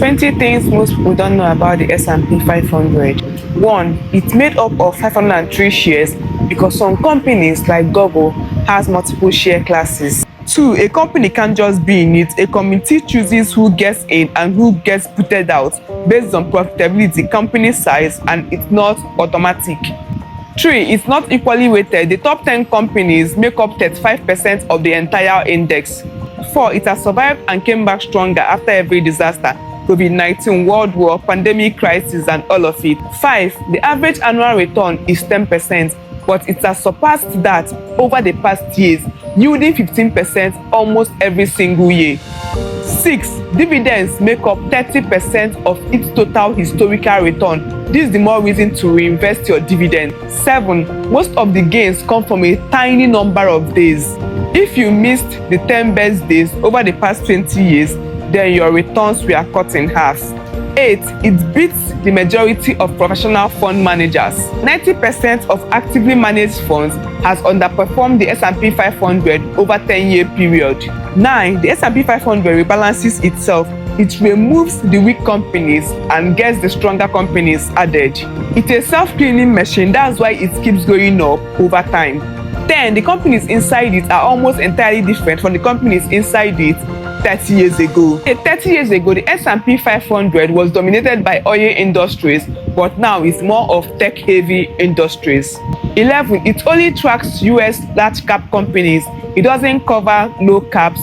20 things most people don't know about the S&P 500. 1. It's made up of 503 shares because some companies like Google has multiple share classes. 2. A company can't just be in it. A committee chooses who gets in and who gets booted out based on profitability, company size, and it's not automatic. 3. It's not equally weighted. The top 10 companies make up 35% of the entire index. 4. It has survived and came back stronger after every disaster, COVID-19, World War, pandemic crisis, and all of it. 5. The average annual return is 10%, but it has surpassed that over the past years, yielding 15% almost every single year. 6. Dividends make up 30% of its total historical return. This is the more reason to reinvest your dividend. 7. Most of the gains come from a tiny number of days. If you missed the 10 best days over the past 20 years, then your returns were cut in half. 8. It beats the majority of professional fund managers. 90% of actively managed funds has underperformed the S&P 500 over 10-year period. 9. The S&P 500 rebalances itself. It removes the weak companies and gets the stronger companies added. It's a self-cleaning machine, that's why it keeps going up over time. 10. The companies inside it are almost entirely different from the companies inside it 30 years ago. 30 years ago, the S&P 500 was dominated by oil industries, but now it's more of tech-heavy industries. 11. It only tracks US large-cap companies. It doesn't cover low caps,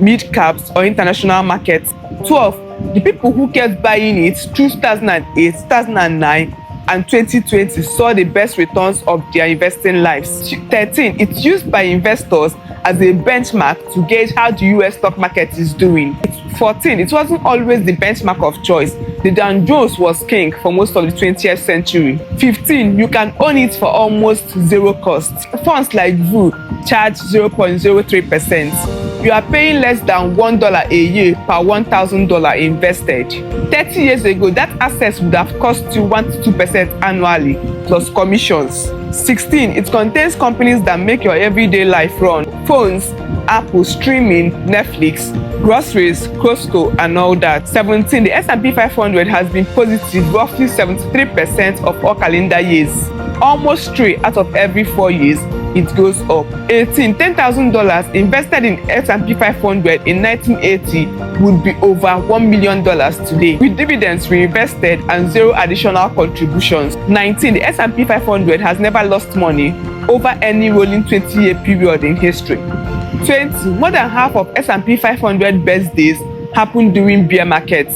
mid caps, or international markets. 12. The people who kept buying it through 2008, 2009, and 2020 saw the best returns of their investing lives. 13. It's used by investors as a benchmark to gauge how the US stock market is doing. 14. It wasn't always the benchmark of choice. The Dow Jones was king for most of the 20th century. 15. You can own it for almost zero cost. Funds like VU charge 0.03%. You are paying less than $1 a year per $1,000 invested. 30 years ago, that access would have cost you 1 to 2% annually, plus commissions. 16. It contains companies that make your everyday life run. Phones, Apple, streaming, Netflix, groceries, Costco, and all that. 17. The S&P 500 has been positive roughly 73% of all calendar years. Almost 3 out of every 4 years, it goes up. 18. $10,000 invested in S&P 500 in 1980 would be over $1 million today, with dividends reinvested and zero additional contributions. 19. The S&P 500 has never lost money over any rolling 20-year period in history. 20. More than half of S&P 500 best days happen during bear markets.